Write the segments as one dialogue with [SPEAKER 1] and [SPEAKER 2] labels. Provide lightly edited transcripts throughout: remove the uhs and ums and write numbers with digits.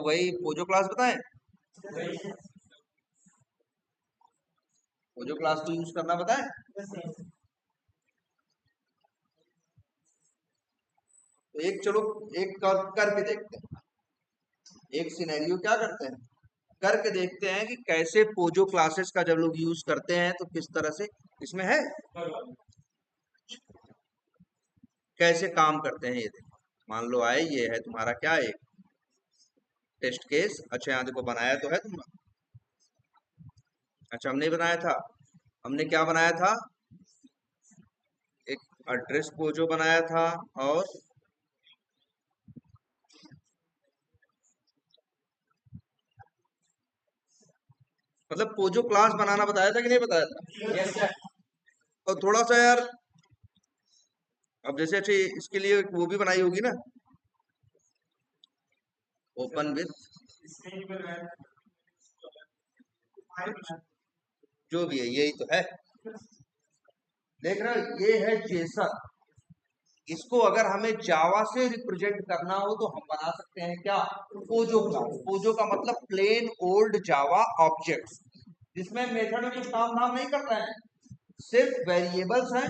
[SPEAKER 1] वही Pozzo class बताएं। Pozzo class को यूज करना बताएं। तो एक चलो एक करके देखते हैं। एक सिनेरियो क्या करते हैं, करके देखते हैं कि कैसे पोजो क्लासेस का जब लोग यूज करते हैं तो किस तरह से इसमें है, कैसे काम करते हैं ये देखो। मान लो आए, ये है तुम्हारा क्या है, टेस्ट केस। अच्छा यहाँ देखो बनाया तो है तुमने। अच्छा हमने बनाया था, हमने क्या बनाया था, एक एड्रेस पोजो बनाया था और मतलब पोजो क्लास बनाना बताया था कि नहीं बताया था।
[SPEAKER 2] Yes sir.
[SPEAKER 1] और थोड़ा सा यार, अब जैसे अच्छे इसके लिए वो भी बनाई होगी ना, ओपन विथ जो भी है, यही तो है। देख रहे हो ये है जेसन। इसको अगर हमें जावा से रिप्रेजेंट करना हो तो हम बना सकते हैं क्या, पोजो क्लास। पोजो का मतलब प्लेन ओल्ड जावा ऑब्जेक्ट्स, जिसमें मेथड में कुछ काम धाम नहीं करता है, सिर्फ वेरिएबल्स हैं।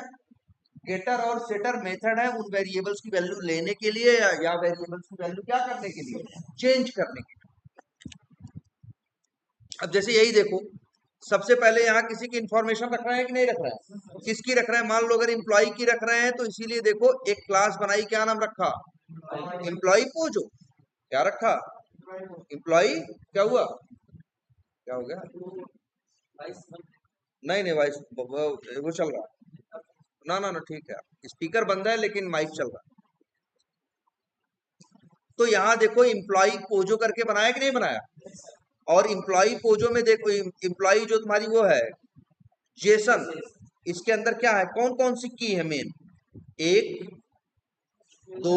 [SPEAKER 1] गेटर और सेटर मेथड है उन वेरिएबल्स की वैल्यू लेने के लिए या वेरिएबल्स की वैल्यू क्या करने के लिए, चेंज करने के लिए। अब जैसे यही देखो, सबसे पहले यहाँ किसी की इंफॉर्मेशन रख रहे हैं कि नहीं रख रहे हैं, किसकी रख रहे हैं। मान लो अगर एम्प्लॉय की रख रहे हैं तो इसीलिए देखो एक क्लास बनाई, क्या नाम रखा, एम्प्लॉय पोजो। क्या रखा, एम्प्लॉय। क्या हुआ, क्या हो गया, नहीं नहीं वाइस वो चल रहा है ना ना ना, ठीक है, स्पीकर बंद है लेकिन माइक चल रहा है। तो यहाँ देखो एम्प्लॉय पोजो करके बनाया कि नहीं बनाया। और एम्प्लॉय पोजो में देखो एम्प्लॉय जो तुम्हारी वो है जेसन, इसके अंदर क्या है, कौन कौन सी की है मेन, 1 2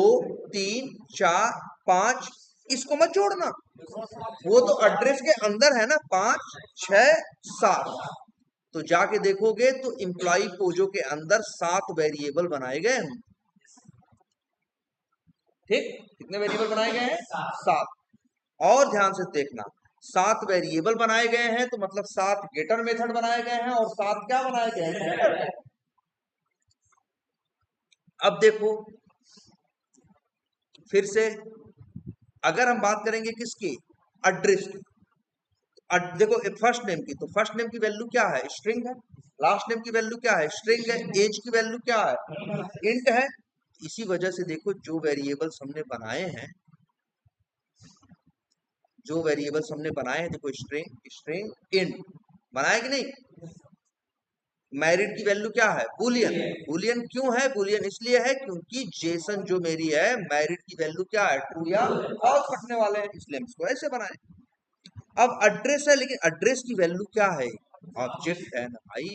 [SPEAKER 1] 3 4 5, इसको मत जोड़ना, वो तो एड्रेस के अंदर है ना, 5 6 7। तो जाके देखोगे तो एम्प्लॉय पोजो के अंदर 7 वेरिएबल बनाए गए हैं। ठीक, कितने वेरिएबल बनाए गए हैं, 7। और ध्यान से देखना, 7 वेरिएबल बनाए गए हैं तो मतलब 7 गेटर मेथड बनाए गए हैं और 7 क्या बनाए गए हैं, सेटर। अब देखो फिर से, अगर हम बात करेंगे किसकी, एड्रेस की। देखो फर्स्ट नेम की, तो फर्स्ट नेम की वैल्यू क्या है, स्ट्रिंग है। लास्ट नेम की वैल्यू क्या है, स्ट्रिंग है। एज की वैल्यू क्या है, इंट है। इसी वजह से देखो जो वेरिएबल्स हमने बनाए हैं, जो वेरिएबल्स हमने बनाए हैं, देखो स्ट्रिंग स्ट्रिंग इंट बनाए कि नहीं। मैरिड की वैल्यू क्या है, बुलियन। बुलियन क्यों है, बुलियन इसलिए है क्योंकि जेसन जो मेरी है, मैरिड की वैल्यू क्या है, ट्रू या फॉल्स रखने वाले हैं, इसलिए हम इसको ऐसे बनाए। अब एड्रेस है, लेकिन एड्रेस की वैल्यू क्या है, ऑब्जेक्ट है ना भाई।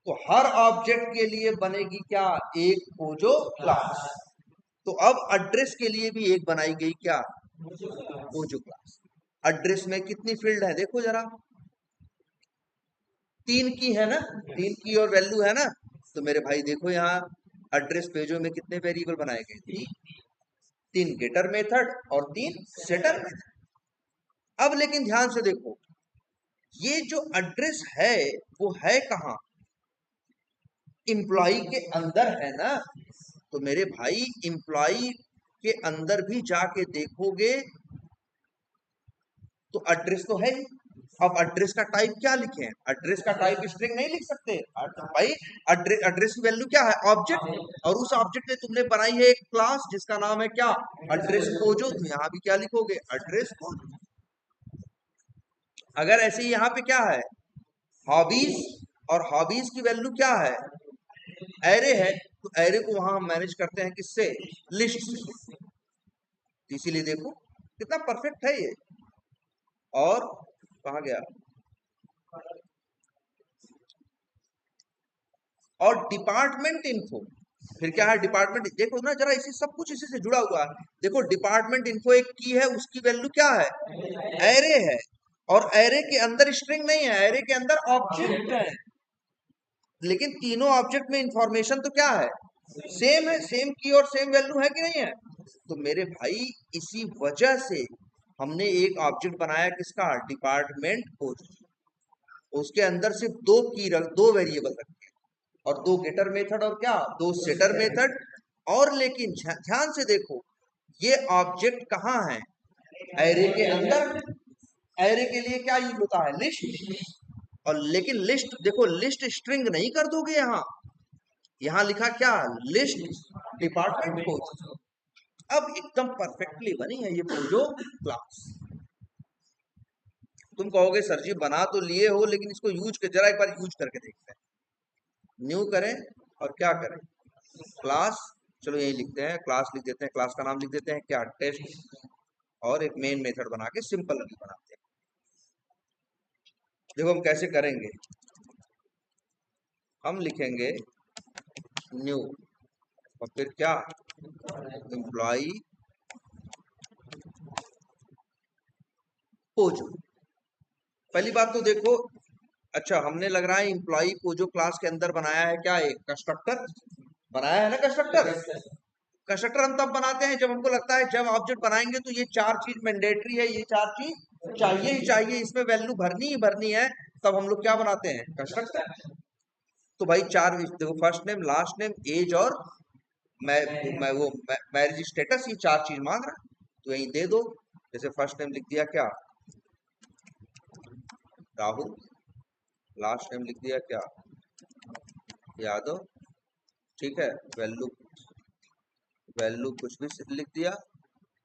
[SPEAKER 1] तो हर ऑब्जेक्ट के लिए बनेगी क्या, एक पोजो क्लास। तो अब एड्रेस के लिए भी एक बनाई गई क्या, पोजो क्लास। एड्रेस में कितनी फील्ड है देखो जरा, 3 की है ना, 3 की और वैल्यू है ना। तो मेरे भाई देखो यहाँ एड्रेस पेजो में कितने वेरिएबल बनाए गए, 3 गेटर मेथड और 3 सेटर मेथड। अब लेकिन ध्यान से देखो, ये जो एड्रेस है वो है कहाँ, एम्प्लॉय के अंदर है ना। तो मेरे भाई एम्प्लॉय के अंदर भी जाके देखोगे तो एड्रेस तो है। अब एड्रेस का टाइप क्या लिखे, एड्रेस का टाइप स्ट्रिंग नहीं लिख सकते भाई। एड्रेस की वैल्यू क्या है, ऑब्जेक्ट। और उस ऑब्जेक्ट में तुमने बनाई है एक क्लास जिसका नाम है क्या, एड्रेस पोजो। तो यहाँ भी क्या लिखोगे, एड्रेस पोजो। अगर ऐसे ही यहाँ पे क्या है, हॉबीज, और हॉबीज की वैल्यू क्या है, एरे है। तो एरे को वहां हम मैनेज करते हैं किससे, लिस्ट से। इसीलिए देखो कितना परफेक्ट है ये। और कहा गया, और डिपार्टमेंट इन्फो, फिर क्या है डिपार्टमेंट, देखो ना जरा, इसी सब कुछ इसी से जुड़ा हुआ है। देखो डिपार्टमेंट इन्फो एक की है, उसकी वैल्यू क्या है, एरे है। और एरे के अंदर स्ट्रिंग नहीं है, एरे के अंदर ऑब्जेक्ट है। लेकिन तीनों ऑब्जेक्ट में इंफॉर्मेशन तो क्या है, सेम है, सेम की और सेम वैल्यू है कि नहीं है। तो मेरे भाई इसी वजह से हमने एक ऑब्जेक्ट बनाया किसका, डिपार्टमेंट पोजो, उसके अंदर सिर्फ दो वेरिएबल रखे और दो गेटर मेथड और क्या, दो सेटर मेथड। और लेकिन ध्यान से देखो, ये ऑब्जेक्ट कहाँ है, एरे के अंदर। एरे के लिए क्या यूज होता है, लिस्ट। और लेकिन लिस्ट देखो, लिस्ट स्ट्रिंग नहीं कर दोगे, यहां लिखा क्या, लिस्ट डिपार्टमेंट पोजो। अब एकदम परफेक्टली बनी है ये पोजो क्लास। तुम कहोगे सर जी बना तो लिए हो, लेकिन इसको यूज कर, जरा एक बार यूज करके देखते हैं। न्यू करें और क्या करें, क्लास, चलो यही लिखते हैं, क्लास लिख देते हैं, क्लास का नाम लिख देते हैं क्या, टेस्ट, और एक मेन मेथड बना के सिंपल भी बनाते हैं। देखो हम कैसे करेंगे, हम लिखेंगे न्यू और फिर क्या, एम्प्लॉई पोजो। पहली बात तो देखो, अच्छा हमने लग रहा है एम्प्लॉई पोजो क्लास के अंदर बनाया है क्या, एक कंस्ट्रक्टर बनाया है ना। कंस्ट्रक्टर कंस्ट्रक्टर हम तब बनाते हैं जब हमको लगता है, जब ऑब्जेक्ट बनाएंगे तो ये चार चीज मैंडेटरी है, ये चार चीज चाहिए ही चाहिए, इसमें वैल्यू भरनी ही भरनी है, तब हम लोग क्या बनाते हैं, कंस्ट्रक्टर। तो भाई चार देखो, first name, last name, age और मैरिज स्टेटस, ये चार चीज मांग रहा है, तो यही दे दो। जैसे फर्स्ट नेम लिख दिया क्या, राहुल, लास्ट नेम लिख दिया क्या, यादव, ठीक है, वैल्यू वैल्यू कुछ भी लिख दिया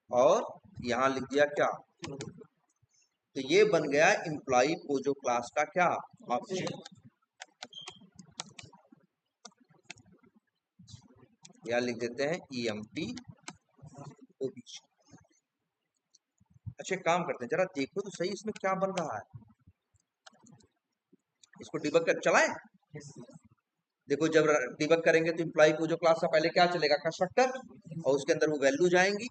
[SPEAKER 1] और यहाँ लिख दिया क्या। तो ये बन गया एम्प्लॉई पोजो क्लास का क्या, ऑब्जेक्ट। यहाँ लिख देते हैं EMP OBJ। अच्छा काम करते हैं, जरा देखो तो सही इसमें क्या बन रहा है, इसको डिबग कर चलाएं। देखो जब डिबग करेंगे तो एम्प्लॉई पोजो क्लास का पहले क्या चलेगा, कंस्ट्रक्टर, और उसके अंदर वो वैल्यू जाएंगी।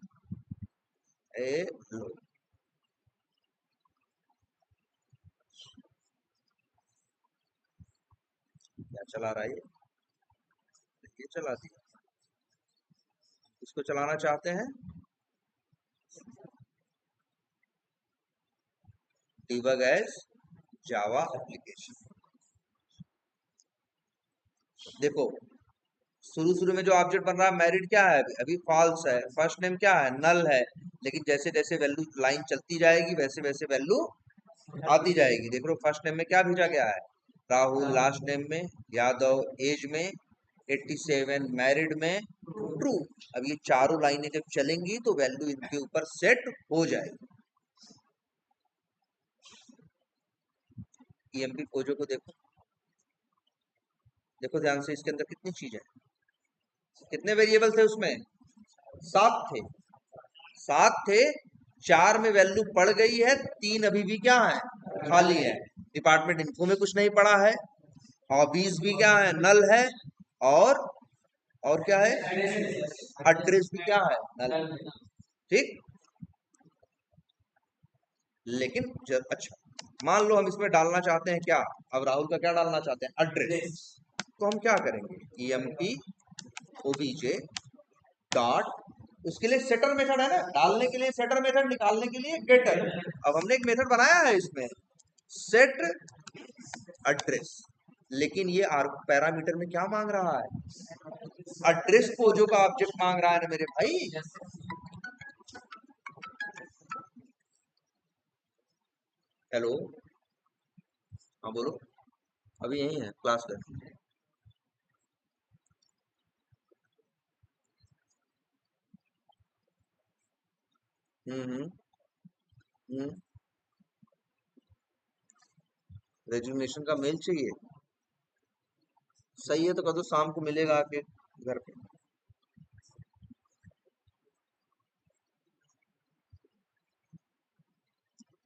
[SPEAKER 1] ए लो, क्या चला रहा है ये चला दिया। इसको चलाना चाहते हैं, डिबग एज जावा एप्लीकेशन। देखो शुरू शुरू में जो ऑब्जेक्ट बन रहा है, मैरिड क्या है, अभी फॉल्स है, फर्स्ट नेम क्या है, नल है, लेकिन जैसे जैसे वैल्यू लाइन चलती जाएगी वैसे वैसे वैल्यू आती जाएगी। देख लो फर्स्ट नेम में क्या भेजा गया है, राहुल, लास्ट नेम में यादव, एज में 87, मैरिड में ट्रू। अब ये चारों लाइनें जब चलेंगी तो वैल्यू इनके ऊपर सेट हो जाएगी। EMP पोजो को देखो, देखो ध्यान से, इसके अंदर कितनी चीजें, कितने वेरिएबल थे उसमें, 7 थे, 7 थे, 4 में वैल्यू पड़ गई है, 3 अभी भी क्या है, खाली है। डिपार्टमेंट इन्फो में कुछ नहीं पड़ा है, हॉबीज भी क्या है, नल है, और क्या है, एड्रेस भी क्या है, नल। ठीक, लेकिन अच्छा मान लो हम इसमें डालना चाहते हैं क्या, अब राहुल का क्या डालना चाहते हैं, एड्रेस। तो हम क्या करेंगे, EMP OBJ डॉट, उसके लिए सेटर मेथड है ना, डालने के लिए सेटर मेथड, निकालने के लिए गेटर। अब हमने एक मेथड बनाया है इसमें, सेट एड्रेस, लेकिन ये पैरामीटर में क्या मांग रहा है, एड्रेस पोजो का ऑब्जेक्ट मांग रहा है ना मेरे भाई। हेलो, हाँ बोलो, अभी यही है क्लास कर। हम्म। रेजिग्नेशन का मेल चाहिए, सही है, तो कदो शाम को मिलेगा आके घर पे।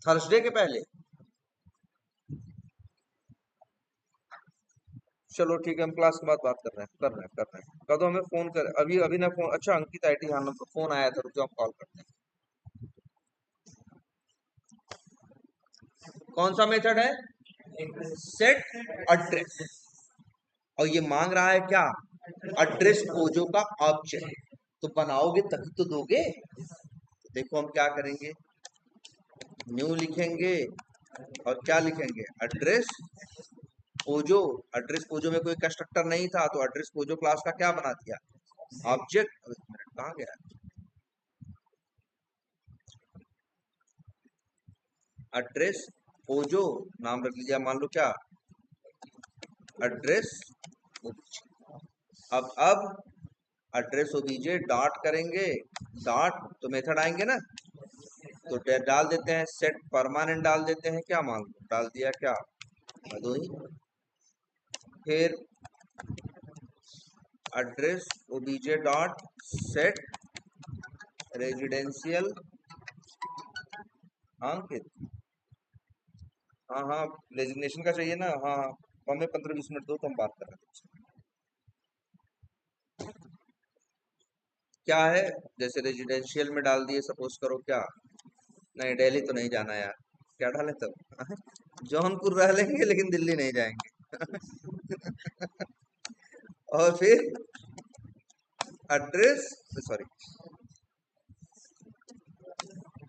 [SPEAKER 1] थर्सडे के पहले, चलो ठीक है, हम क्लास के बाद बात कर रहे हैं कदो हमें फोन कर, अभी अभी ना फोन, अच्छा अंकित IT हाँ तो फोन आया था, रुक जाओ हम कॉल करते हैं। कौन सा मेथड है, सेट एड्रेस, और ये मांग रहा है क्या, एड्रेस पोजो का ऑब्जेक्ट। तो बनाओगे तभी तो दोगे। तो देखो हम क्या करेंगे, न्यू लिखेंगे और क्या लिखेंगे, एड्रेस पोजो। एड्रेस पोजो में कोई कंस्ट्रक्टर नहीं था तो एड्रेस पोजो क्लास का क्या बना दिया, ऑब्जेक्ट। कहाँ गया, एड्रेस पोजो नाम रख लीजिए, मान लो क्या, एड्रेस। अब एड्रेस ओबीजे डॉट करेंगे, डॉट तो मेथड आएंगे ना, तो डाल देते हैं सेट परमानेंट, डाल देते हैं क्या, मान लो डाल दिया क्या, भदोही। फिर address OBJ dot set residential Ankit. हाँ हाँ, रेजिग्नेशन का चाहिए ना, हाँ हाँ, हमें 15-20 मिनट दो तो हम बात कर रहे हैं। क्या है, जैसे रेजिडेंशियल में डाल दिए, सपोज करो क्या, नहीं दिल्ली तो नहीं जाना यार, क्या डाले तब जौनपुर रह लेंगे लेकिन दिल्ली नहीं जाएंगे और फिर address, sorry,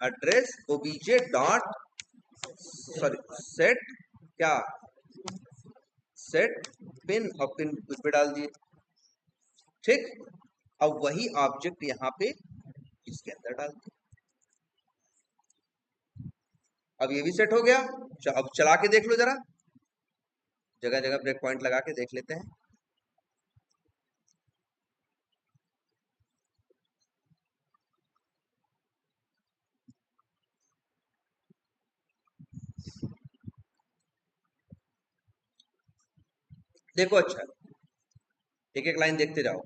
[SPEAKER 1] address OBJ dot, sorry, set क्या, सेट पिन, और पिन उस पे डाल दिए, ठीक। अब वही ऑब्जेक्ट यहाँ पे इसके अंदर डाल दिए। अब ये भी सेट हो गया। अब चला के देख लो जरा, जगह जगह ब्रेक पॉइंट लगा के देख लेते हैं। देखो अच्छा, एक एक लाइन देखते जाओ।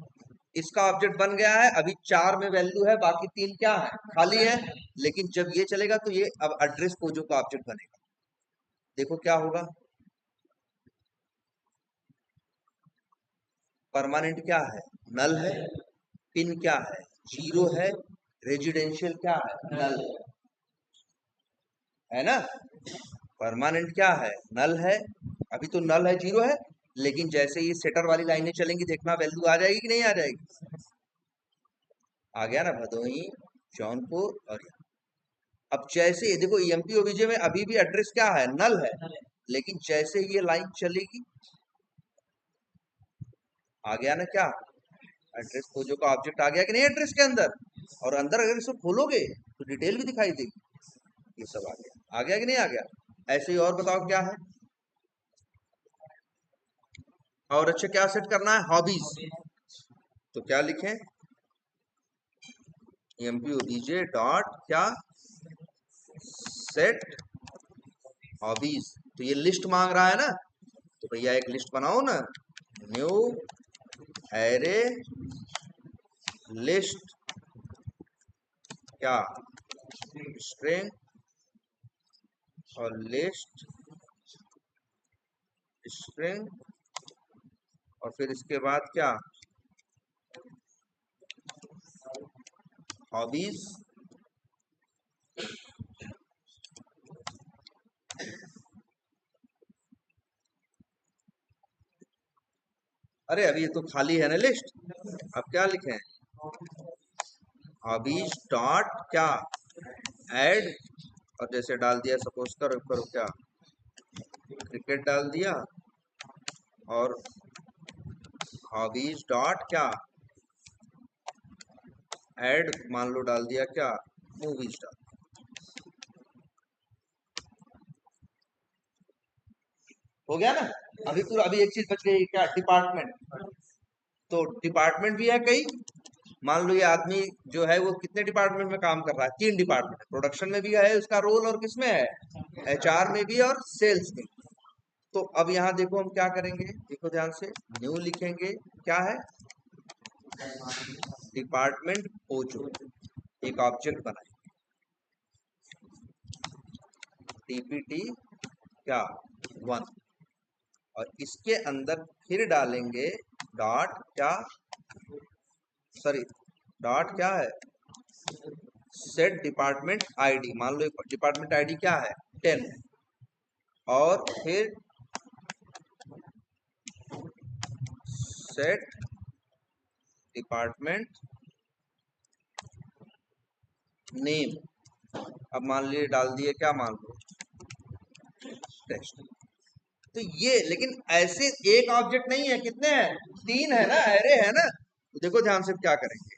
[SPEAKER 1] इसका ऑब्जेक्ट बन गया है, अभी 4 में वैल्यू है, बाकी 3 क्या है, खाली है। लेकिन जब ये चलेगा तो ये अब एड्रेस पोजो का ऑब्जेक्ट बनेगा। देखो क्या होगा, परमानेंट क्या है, नल है, पिन क्या है, 0 है, रेजिडेंशियल क्या है, नल है ना। परमानेंट क्या है, नल है, अभी तो नल है, 0 है, लेकिन जैसे ये सेटर वाली लाइनें चलेंगी देखना वैल्यू आ जाएगी कि नहीं आ जाएगी, आ गया ना, भदोही, जौनपुर और यहाँ। अब जैसे ये देखो ईएमपी ओबीजे में अभी भी एड्रेस क्या है, नल है, लेकिन जैसे ये लाइन चलेगी, आ गया ना क्या, एड्रेस पोजो का ऑब्जेक्ट आ गया कि नहीं एड्रेस के अंदर, और अंदर अगर इसको खोलोगे तो डिटेल भी दिखाई देगी, ये सब आ गया कि नहीं आ गया। ऐसे ही और बताओ क्या है, और अच्छा क्या सेट करना है, हॉबीज, तो क्या लिखें, एमपी ओबीजे डॉट क्या, सेट हॉबीज। तो ये लिस्ट मांग रहा है ना, तो भैया एक लिस्ट बनाओ ना, न्यू एरे लिस्ट क्या, स्ट्रिंग और लिस्ट स्ट्रिंग, और फिर इसके बाद क्या, हॉबीज। अरे अभी ये तो खाली है ना लिस्ट, अब क्या लिखें, हॉबीज डॉट क्या, ऐड, और जैसे डाल दिया, सपोज करो करो क्या, क्रिकेट डाल दिया, और हॉबीज डॉट क्या, ऐड मान लो डाल दिया क्या, मूवीज डाल। हो गया ना। अभी पूरा, अभी एक चीज बच गई क्या, डिपार्टमेंट। तो डिपार्टमेंट भी है कई, मान लो ये आदमी जो है वो कितने डिपार्टमेंट में काम कर रहा है, 3 डिपार्टमेंट, प्रोडक्शन में भी है उसका रोल, और किसमें है, एचआर में भी और सेल्स में। तो अब यहाँ देखो हम क्या करेंगे, देखो ध्यान से, न्यू लिखेंगे, क्या है, डिपार्टमेंट पोजो, एक ऑब्जेक्ट बनाए, टीपीटी क्या 1, और इसके अंदर फिर डालेंगे डॉट क्या, सॉरी, डॉट क्या है, सेट डिपार्टमेंट आईडी, मान लो डिपार्टमेंट आईडी क्या है, 10, और फिर सेट डिपार्टमेंट नेम, अब मान लीजिए डाल दिए, क्या मान लो, टेस्ट। तो ये, लेकिन ऐसे एक ऑब्जेक्ट नहीं है, कितने हैं, तीन है ना, एरे है ना। तो देखो ध्यान से क्या करेंगे,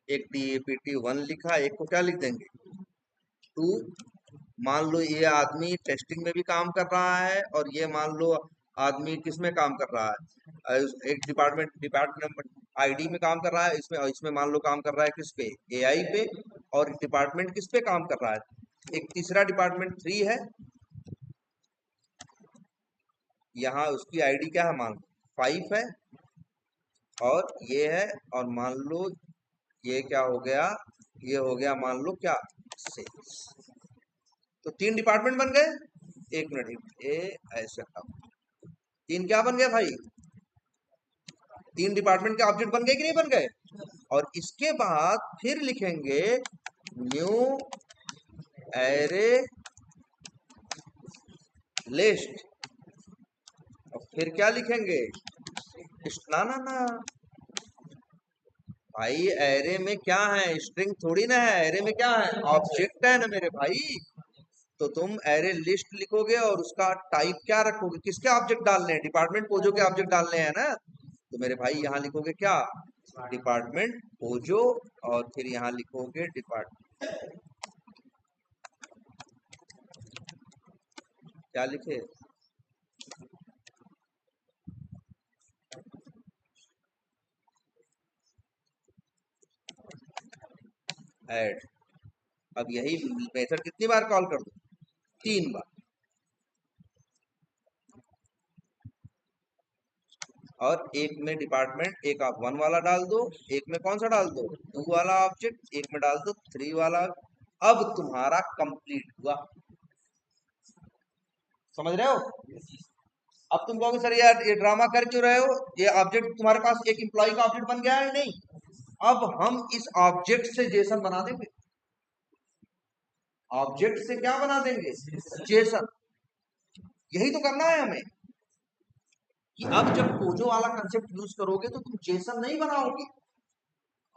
[SPEAKER 1] एक DAPT1 लिखा, एक को क्या लिख देंगे, 2। मान लो ये आदमी टेस्टिंग में भी काम कर रहा है, और ये मान लो आदमी किस में काम कर रहा है, एक डिपार्टमेंट आईडी में काम कर रहा है, इसमें, और इसमें मान लो काम कर रहा है किस पे, AI पे, और डिपार्टमेंट किस पे काम कर रहा है, एक तीसरा डिपार्टमेंट 3 है, यहाँ उसकी आईडी क्या है, मान लो 5 है, और ये है, और मान लो ये क्या हो गया, ये हो गया मान लो क्या, 6। तो 3 डिपार्टमेंट बन गए। एक मिनट, ये ऐसे था, 3 क्या बन गए भाई, 3 डिपार्टमेंट के ऑब्जेक्ट बन गए कि नहीं बन गए। और इसके बाद फिर लिखेंगे न्यू एरे लिस्ट, और फिर क्या लिखेंगे, ना ना ना भाई, एरे में क्या है, स्ट्रिंग थोड़ी ना है, एरे में क्या है, ऑब्जेक्ट है ना मेरे भाई। तो तुम एरे लिस्ट लिखोगे और उसका टाइप क्या रखोगे, किसके ऑब्जेक्ट डालने हैं, डिपार्टमेंट पोजो के ऑब्जेक्ट डालने हैं ना। तो मेरे भाई यहाँ लिखोगे क्या, डिपार्टमेंट पोजो, और फिर यहाँ लिखोगे डिपार्टमेंट, क्या लिखे, ऐड। अब यही मेथड कितनी बार कॉल कर दो, 3 बार। और एक में डिपार्टमेंट, एक आप 1 वाला डाल दो, एक में कौन सा डाल दो, 2 वाला ऑब्जेक्ट, एक में डाल दो 3 वाला। अब तुम्हारा कंप्लीट हुआ, समझ रहे हो। अब तुम कहोगे सर यार ये ड्रामा कर क्यों रहे हो, ये ऑब्जेक्ट तुम्हारे पास एक एम्प्लॉय का ऑब्जेक्ट बन गया है, नहीं। अब हम इस ऑब्जेक्ट से जेसन बना देंगे, ऑब्जेक्ट से क्या बना देंगे, जेसन। यही तो करना है हमें, कि अब जब पोजो वाला कंसेप्ट यूज करोगे तो तुम जेसन नहीं बनाओगे।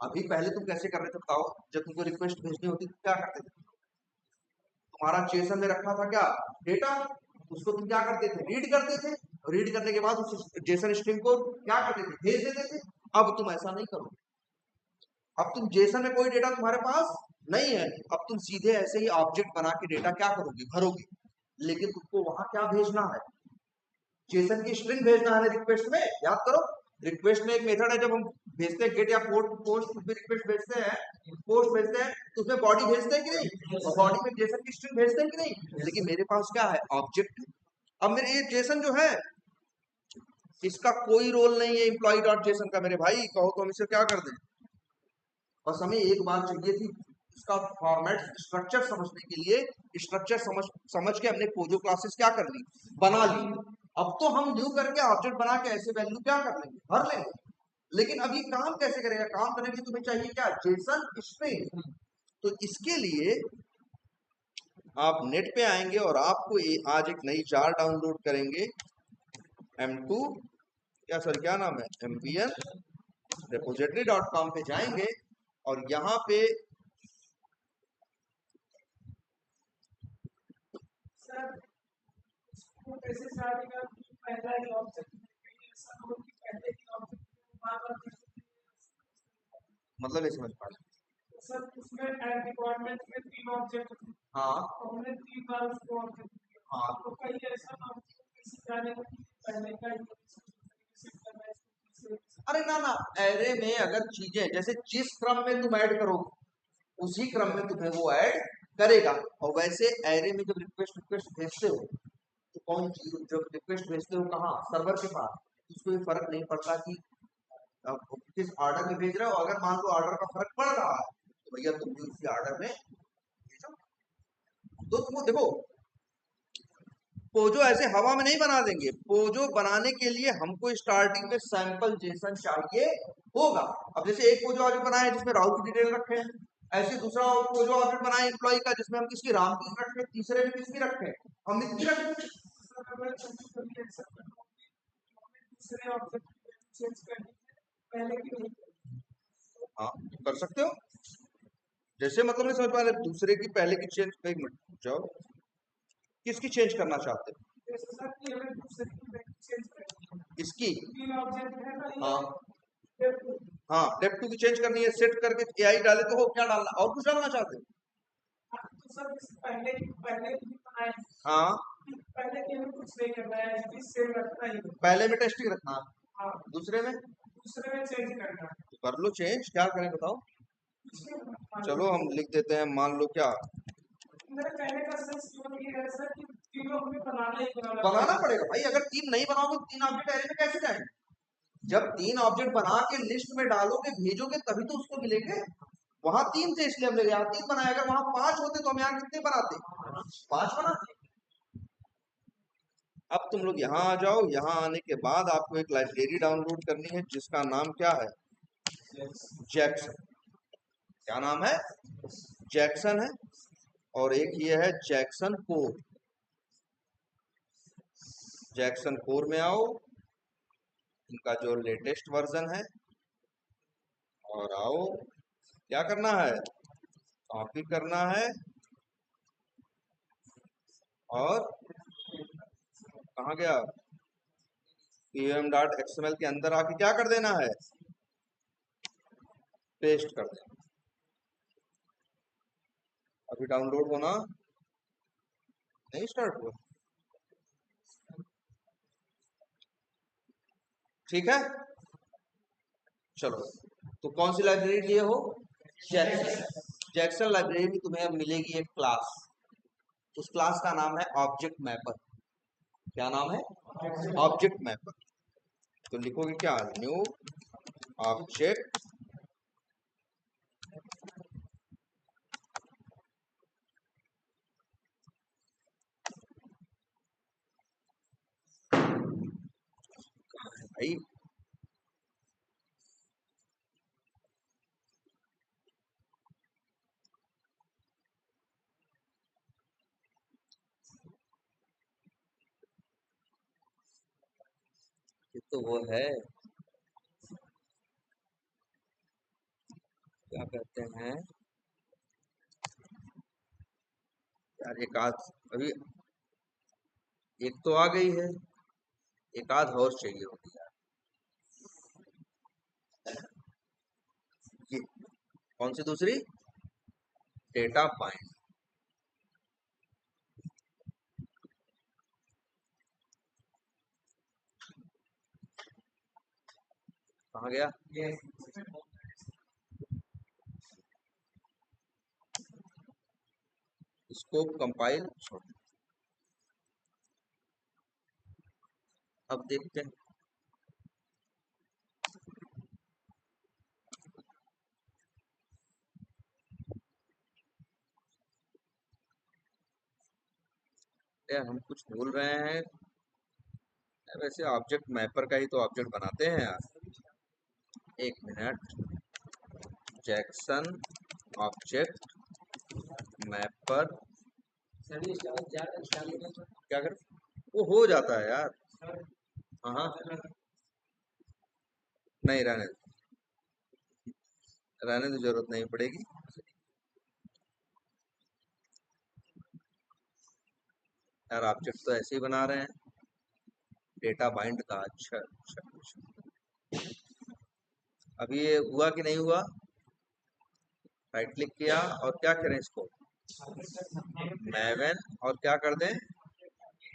[SPEAKER 1] अभी पहले तुम कैसे कर रहे थे बताओ, जब तुमको रिक्वेस्ट भेजनी होती तो क्या करते थे, तुम्हारा जेसन में रखा था क्या, डेटा, उसको तुम क्या करते थे, रीड करते थे, रीड करने के बाद उस जेसन स्ट्रिंग को क्या करते थे, भेज देते थे। अब तुम ऐसा नहीं करोगे, अब तुम जेसन में कोई डेटा तुम्हारे पास नहीं है, अब तुम सीधे ऐसे ही ऑब्जेक्ट बना के डेटा क्या करोगे, भरोगे। लेकिन तुमको वहां क्या भेजना है, जेसन की स्ट्रिंग भेजना है रिक्वेस्ट में, याद करो। रिक्वेस्ट में एक मेथड है, जब हम भेजते हैं गेट या पोस्ट में रिक्वेस्ट भेजते हैं, पोस्ट भेजते हैं, तो उसमें बॉडी भेजते हैं कि नहीं, और बॉडी में जेसन की स्ट्रिंग भेजते हैं कि नहीं। लेकिन मेरे पास क्या है, ऑब्जेक्ट। अब मेरे ये जेसन जो है, इसका कोई रोल नहीं है एम्प्लॉय डॉट जेसन का, मेरे भाई कहो तो हम इसे क्या कर दें, बस हमें एक बात चाहिए थी, इसका फॉर्मेट स्ट्रक्चर समझने के लिए, स्ट्रक्चर समझ के हमने पोजो क्लासेस क्या कर ली, बना ली। अब तो हम न्यू करके ऑब्जेक्ट बना के ऐसे वैल्यू क्या कर लेंगे, भर लेंगे। लेकिन अभी काम कैसे करेगा, काम करने के लिए तुम्हें चाहिए क्या, जेसन स्ट्रिंग। तो इसके लिए आप नेट पे आएंगे और आपको आज एक नई जार डाउनलोड करेंगे, M2, क्या सर क्या नाम है, MVN repository.com पे जाएंगे, और यहाँ पे मतलब ये समझ पा रहे सर, उसमें डिपार्टमेंट में 3 ऑब्जेक्ट, हाँ, हमने 3 बार उसको ऑब्जेक्ट, हाँ, तो कहीं ऐसा ना हो किसी जाने को पहले का अरे ना ना, एरे में अगर चीजें जैसे जिस क्रम में तुम ऐड करोगे उसी क्रम में तुम्हें वो ऐड करेगा। और वैसे एरे में जब रिक्वेस्ट रिक्वेस्ट भेजते हो तो कौन चीज, जब रिक्वेस्ट भेजते हो कहाँ, सर्वर के पास, उसको ये फर्क नहीं पड़ता कि किस ऑर्डर में भेज रहे हो। अगर मान लो ऑर्डर का फर्क पड़ रहा है तो भैया तुम भी उसी ऑर्डर में भेजो। तो तुमको देखो, पोजो ऐसे हवा में नहीं बना देंगे, पोजो बनाने के लिए हमको स्टार्टिंग में सैंपल जेसन चाहिए होगा। अब जैसे एक पोजो ऑब्जेक्ट बनाए जिसमें राहुल की डिटेल रखे हैं, ऐसे दूसरा पोजो ऑब्जेक्ट बनाए एम्प्लॉय का जिसमें हम किसकी, राम की रखे, तीसरे में किसकी रखे, अमित की रखे। हाँ कर सकते हो, जैसे मतलब नहीं समझ पा रहे, दूसरे की पहले की चेंज, एक मिनट जाओ, किसकी चेंज करना चाहते हो? इसकी, हाँ हाँ, डेप टू की चेंज करनी है, सेट करके एआई डाले तो हो, क्या डालना, और कुछ डालना चाहते हो? हाँ, पहले में टेस्टिंग रखना, दूसरे में चेंज करना, तो कर लो चेंज, क्या करें बताओ? चलो हम लिख देते हैं, मान लो क्या बनाना पड़ेगा भाई, अगर 3 नहीं बनाओगे तो 3 ऑब्जेक्ट एरे में कैसे जाएंगे? जब 3 ऑब्जेक्ट बना के लिस्ट में डालोगे, भेजोगे, तभी तो उसको मिलेंगे। वहां 3 थे इसलिए हमने यहाँ 3 बनाया, अगर वहां 5 होते तो हम यहाँ कितने बनाते? 5 बनाते। अब तुम लोग यहाँ आ जाओ, यहाँ आने के बाद आपको एक लाइब्रेरी डाउनलोड करनी है जिसका नाम क्या है? जैक्सन। क्या नाम है? जैक्सन है। और एक ये है जैक्सन कोर। जैक्सन कोर में आओ, इनका जो लेटेस्ट वर्जन है, और आओ, क्या करना है? कॉपी करना है, और कहाँ गया? pum.xml के अंदर आके क्या कर देना है? पेस्ट कर देना। अभी डाउनलोड होना नहीं स्टार्ट हुआ, ठीक है। चलो, तो कौन सी लाइब्रेरी लिए हो? जैक्सन। जैक्सन लाइब्रेरी में तुम्हें अब मिलेगी एक क्लास, उस क्लास का नाम है ऑब्जेक्ट मैपर। क्या नाम है? Object mapper. तो लिखोगे क्या? न्यू ऑब्जेक्ट भाई, ये तो वो है, क्या कहते हैं यार, एक आध, अभी एक तो आ गई है, एक आध और चाहिए होगी यार। ये कौन सी दूसरी? Data bind. कहाँ गया? स्कोप कंपाइल छोड़, अब देखते हैं। यार हम कुछ भूल रहे हैं, वैसे ऑब्जेक्ट मैपर का ही तो ऑब्जेक्ट बनाते हैं यार। एक मिनट, जैक्सन ऑब्जेक्ट मैपर, क्या कर, वो हो जाता है यार। हाँ हाँ, नहीं रहने दो, रहने तो जरूरत नहीं पड़ेगी। यार ऑब्जेक्ट तो ऐसे ही बना रहे हैं, डेटा बाइंड का। अच्छा अच्छा अच्छा, अभी ये हुआ कि नहीं हुआ? राइट क्लिक किया और क्या करें इसको? मैवन, और क्या कर दें?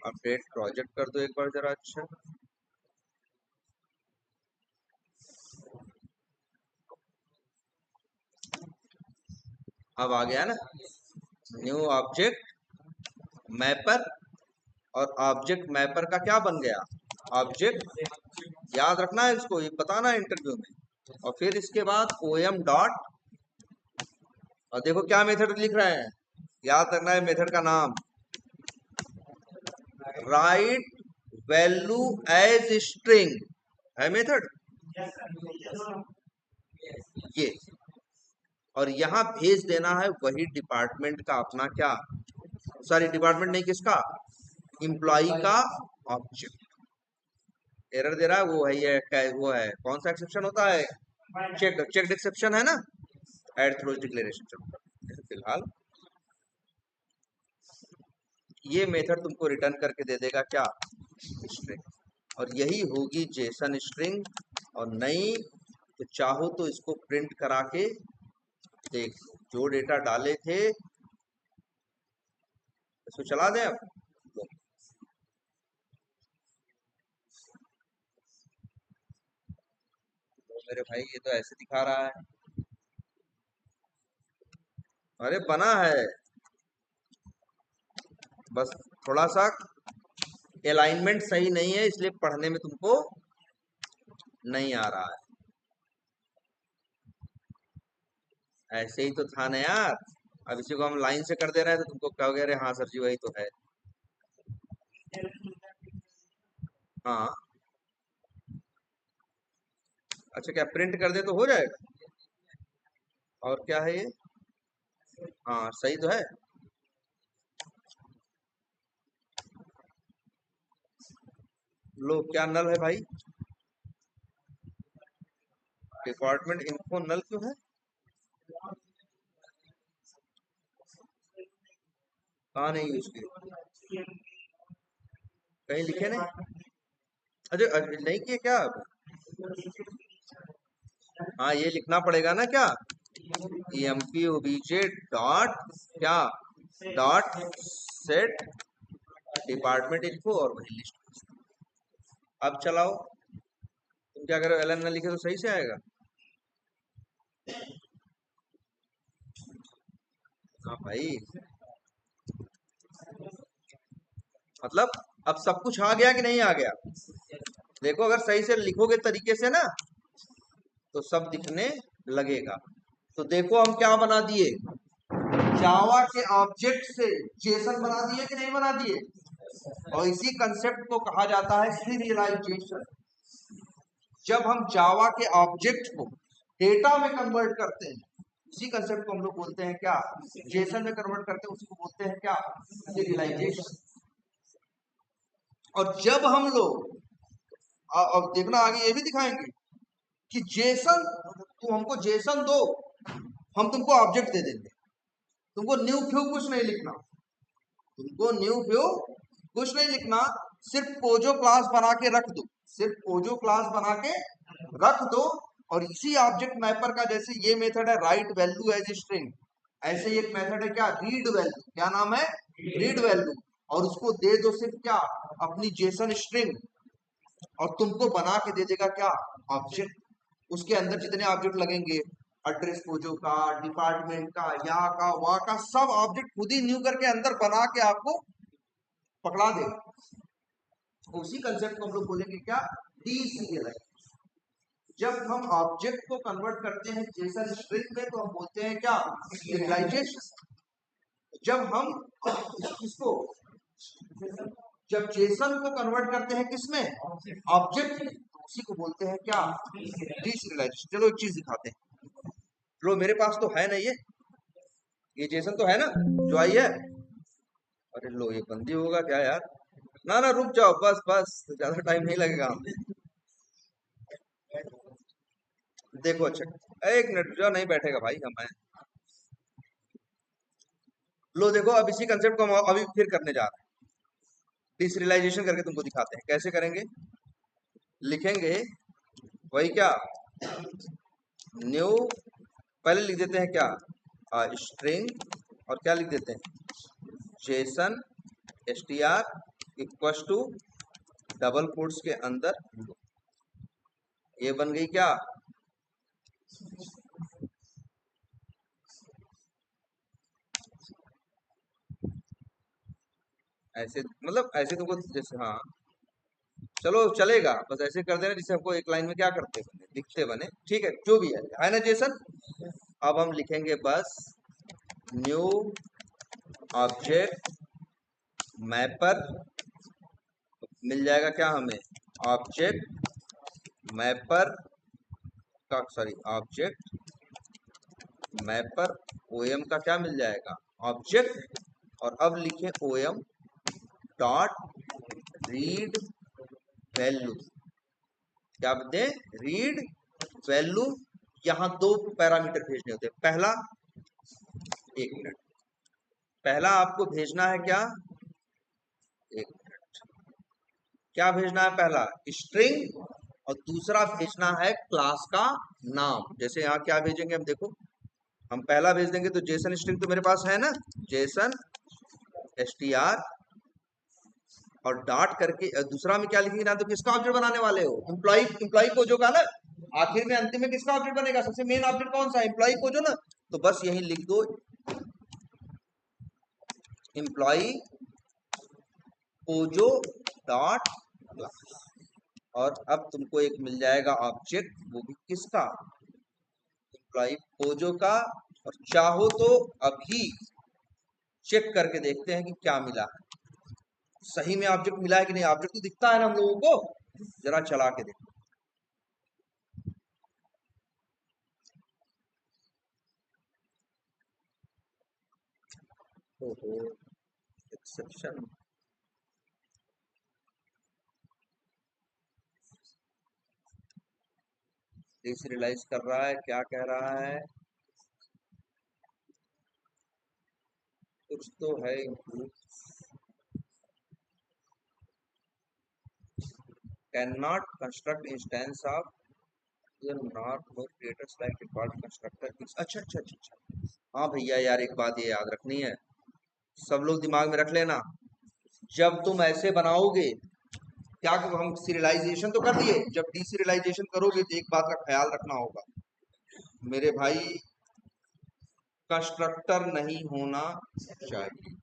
[SPEAKER 1] अपडेट प्रोजेक्ट कर दो एक बार जरा। अच्छा, अब आ गया ना न्यू ऑब्जेक्ट मैपर, और ऑब्जेक्ट मैपर का क्या बन गया? ऑब्जेक्ट। याद रखना है इसको, ये बताना है इंटरव्यू में। और फिर इसके बाद om डॉट, और देखो क्या मेथड लिख रहे हैं, याद रखना है मेथड का नाम, राइट वैल्यू एज स्ट्रिंग है मेथड ये। और यहाँ भेज देना है वही डिपार्टमेंट का अपना क्या, सॉरी डिपार्टमेंट नहीं, किसका? एम्प्लॉई का ऑब्जेक्ट। एरर दे रहा है, वो है ये, वो है कौन सा एक्सेप्शन होता है? चेक चेक एक्सेप्शन है ना, एड थ्रोज डिक्लेरेशन। फिलहाल ये मेथड तुमको रिटर्न करके दे देगा क्या, स्ट्रिंग, और यही होगी जेसन स्ट्रिंग। और नहीं तो चाहो तो इसको प्रिंट करा के देख, जो डेटा डाले थे इसको चला दें अब। तो मेरे भाई ये तो ऐसे दिखा रहा है, अरे बना है, बस थोड़ा सा अलाइनमेंट सही नहीं है, इसलिए पढ़ने में तुमको नहीं आ रहा है। ऐसे ही तो था ना यार, अब इसी को हम लाइन से कर दे रहे हैं तो तुमको कहोगे अरे हाँ सर जी वही तो है। हाँ अच्छा, क्या प्रिंट कर दे तो हो जाएगा? और क्या है ये? हाँ सही तो है। लो क्या नल है भाई, डिपार्टमेंट इन्फो नल क्यों है? कहाँ नहीं यूज किए, कहीं लिखे नहीं? अच्छा नहीं किए क्या अब? हाँ ये लिखना पड़ेगा ना क्या, emp obj डॉट क्या, डॉट सेट डिपार्टमेंट इन्फो और वही लिस्ट। अब चलाओ, तुम क्या करो, एलन ना लिखे तो सही से आएगा। हाँ भाई, मतलब अब सब कुछ आ गया कि नहीं आ गया? देखो अगर सही से लिखोगे तरीके से ना तो सब दिखने लगेगा। तो देखो हम क्या बना दिए, जावा के ऑब्जेक्ट से जेसन बना दिए कि नहीं बना दिए? और इसी कंसेप्ट को कहा जाता है सीरियलाइजेशन। जब हम जावा के ऑब्जेक्ट को डेटा में कन्वर्ट करते हैं, इसी कंसेप्ट को हम लोग बोलते हैं क्या, जेसन में कन्वर्ट करते हैं, उसी को बोलते हैं क्या, सीरियलाइजेशन। और जब हम लोग अब देखना आगे ये भी दिखाएंगे कि जेसन, तू हमको जेसन दो, हम तुमको ऑब्जेक्ट दे देंगे, तुमको न्यू फ्यू कुछ नहीं लिखना, तुमको न्यू व्यू कुछ नहीं लिखना, सिर्फ पोजो क्लास बना के रख दो, सिर्फ पोजो क्लास बना के रख दो। और इसी ऑब्जेक्ट मैपर का जैसे ये मेथड है राइट वैल्यू एज स्ट्रिंग, ऐसे ही एक मेथड है क्या, रीड वैल्यू, क्या नाम है, रीड वैल्यू, और उसको दे दो सिर्फ क्या, अपनी जेसन स्ट्रिंग, और तुमको बना के दे देगा क्या, ऑब्जेक्ट। उसके अंदर जितने ऑब्जेक्ट लगेंगे, एड्रेस पोजो का, डिपार्टमेंट का, यहाँ का, वहां का, सब ऑब्जेक्ट खुद ही न्यू करके अंदर बना के आपको पकड़ा दे। उसी कंसेप्ट को हम लोग बोलेंगे क्या, डीसीरियलाइज। जब हम ऑब्जेक्ट को कन्वर्ट करते हैं जेसन स्ट्रिंग में तो हम बोलते हैं क्या, सीरियलाइजेशन। जब हम इसको, जब जेसन को कन्वर्ट करते हैं किसमें, ऑब्जेक्ट में, तो उसी को बोलते हैं क्या, डीसीरियलाइजेशन। चलो एक चीज दिखाते हैं, लो मेरे पास तो है ना ये जेसन तो है ना जो आई है। अरे लो ये बंदी होगा क्या यार, ना ना रुक जाओ, बस बस ज्यादा टाइम नहीं लगेगा हमें। देखो अच्छा एक मिनट जो नहीं बैठेगा भाई हमें। लो देखो अब इसी कंसेप्ट को हम अभी फिर करने जा रहे हैं, डिसरियलाइजेशन करके तुमको दिखाते हैं कैसे करेंगे। लिखेंगे वही क्या, न्यू, पहले लिख देते हैं क्या, स्ट्रिंग, और क्या लिख देते हैं, JSON str equals to double quotes के अंदर, ये बन गई क्या, ऐसे मतलब ऐसे तुमको जैसे, हाँ चलो चलेगा, बस ऐसे कर देना जिससे हमको एक लाइन में क्या करते बने, लिखते बने, ठीक है जो भी है ना जेसन। अब हम लिखेंगे बस न्यू ऑब्जेक्ट मैपर, मिल जाएगा क्या हमें, ऑब्जेक्ट मैपर का, सॉरी ऑब्जेक्ट मैपर ओएम का क्या मिल जाएगा, ऑब्जेक्ट। और अब लिखे ओएम डॉट रीड वैल्यू, क्या बोलते हैं, रीड वैल्यू। यहाँ दो पैरामीटर भेजने होते हैं, पहला एक मिनट, पहला आपको भेजना है क्या, एक मिनट, क्या भेजना है, पहला स्ट्रिंग और दूसरा भेजना है क्लास का नाम। जैसे यहाँ क्या भेजेंगे हम देखो, हम पहला भेज देंगे तो जेसन स्ट्रिंग तो मेरे पास है ना, जेसन str, और डॉट करके दूसरा में क्या लिखेंगे ना, तो किसका ऑब्जेक्ट बनाने वाले हो, एम्प्लॉई, एम्प्लॉई कोजो का ना। आखिर में अंतिम में किसका ऑब्जेक्ट बनेगा, सबसे मेन ऑब्जेक्ट कौन सा, एम्प्लॉई कोजो ना। तो बस यही लिख दो एम्प्लॉई कोजो डॉट क्लास, और अब तुमको एक मिल जाएगा ऑब्जेक्ट, वो भी किसका, एम्प्लॉई कोजो का। और चाहो तो अभी चेक करके देखते हैं कि क्या मिला है, सही में ऑब्जेक्ट मिला है कि नहीं, ऑब्जेक्ट तो दिखता है ना हम लोगों को, जरा चला के देखो। ओहो, एक्सेप्शन, डिसरियलाइज कर रहा है, क्या कह रहा है, कुछ तो है, can not construct instance of not know creators like default constructor. अच्छा अच्छा अच्छा अच्छा, हाँ भैया यार एक बात ये याद रखनी है, सब लोग दिमाग में रख लेना, जब तुम ऐसे बनाओगे, क्या हम सीरियलाइजेशन तो कर दिए, जब डीसीरियलाइजेशन करोगे तो एक बात का ख्याल रखना होगा मेरे भाई, कंस्ट्रक्टर नहीं होना चाहिए।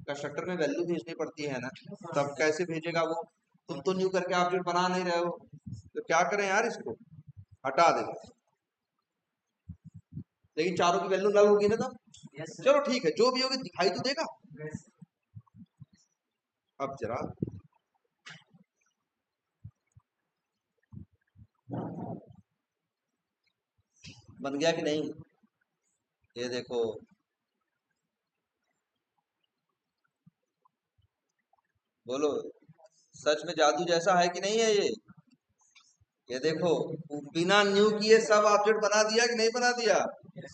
[SPEAKER 1] कंस्ट्रक्टर में वैल्यू भेजनी पड़ती है ना, तब कैसे भेजेगा वो, तुम तो न्यू करके ऑब्जेक्ट बना नहीं रहे हो, तो क्या करें यार, इसको हटा दे, लेकिन चारों की वैल्यू नल होगी ना तब। चलो ठीक है, जो भी होगी दिखाई तो देगा। अब जरा बन गया कि नहीं, ये देखो, बोलो, सच में जादू जैसा है कि नहीं है ये देखो, बिना न्यू किए सब ऑब्जेक्ट बना दिया कि नहीं बना दिया,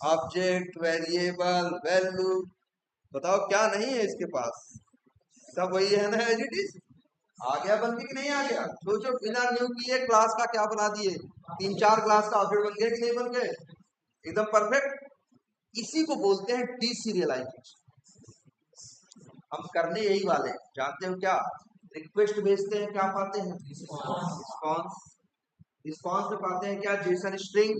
[SPEAKER 1] ऑब्जेक्ट, वेरिएबल, वैल्यू, बताओ क्या नहीं है इसके पास, सब वही है ना एज इट इज। आ गया बन के कि नहीं आ गया, सोचो बिना न्यू किए क्लास का क्या बना दिए, 3-4 क्लास का ऑब्जेक्ट बन गया कि नहीं बन गए, एकदम परफेक्ट। इसी को बोलते हैं डीसीरियलाइजेशन, हम करने यही वाले हैं, जानते हो क्या, रिक्वेस्ट भेजते हैं क्या पाते हैं, रिस्पॉन्स, रिस्पॉन्स में पाते हैं क्या, जेसन स्ट्रिंग,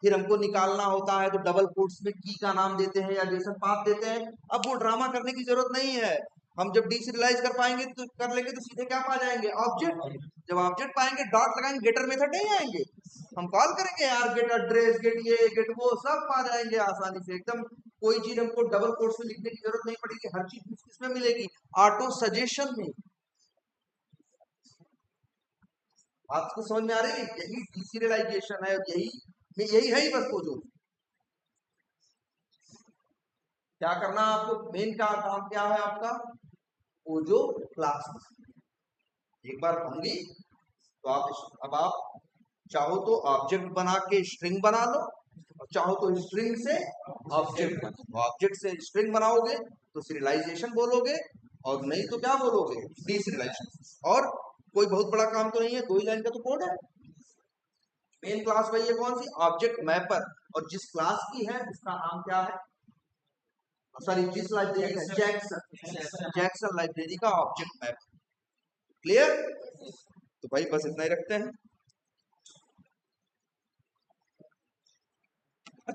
[SPEAKER 1] फिर हमको निकालना होता है तो डबल कोट्स में की का नाम देते हैं या जेसन पाथ देते हैं। अब वो ड्रामा करने की जरूरत नहीं है, हम जब डीसीरियलाइज कर पाएंगे तो कर लेंगे तो सीधे क्या पा जाएंगे, ऑब्जेक्ट। जब ऑब्जेक्ट पाएंगे डॉट लगाएंगे, गेटर मेथड नहीं आएंगे, हम कॉल करेंगे यार, गेट एड्रेस, गेट ये गेट वो, सब पा जाएंगे आसानी से एकदम। कोई चीज हमको डबल कोट्स में लिखने की जरूरत नहीं पड़ेगी, हर चीज किसमें मिलेगी, ऑटो सजेशन में। आपको समझ में आ रही है, यही डीसीरियलाइजेशन है, यही यही है ही बस वो जो, क्या करना है आपको, मेन का काम क्या है आपका, वो जो क्लास एक बार होंगी तो आप, अब आप चाहो तो ऑब्जेक्ट बना के स्ट्रिंग बना लो, और चाहो तो स्ट्रिंग से ऑब्जेक्ट बना, ऑब्जेक्ट से स्ट्रिंग बनाओगे तो सीरियलाइजेशन बोलोगे, और नहीं तो क्या बोलोगे, डीसीरियलाइजेशन। और कोई बहुत बड़ा काम तो नहीं है, 2 ही लाइन का तो कोड है। मेन क्लास वही है, कौन सी, ऑब्जेक्ट मैपर, और जिस क्लास की है उसका नाम क्या है, सॉरी जिस लाइब्रेरी का, जैक्सन, जैक्सन लाइब्रेरी का ऑब्जेक्ट मैप। क्लियर, तो भाई बस इतना ही रखते हैं।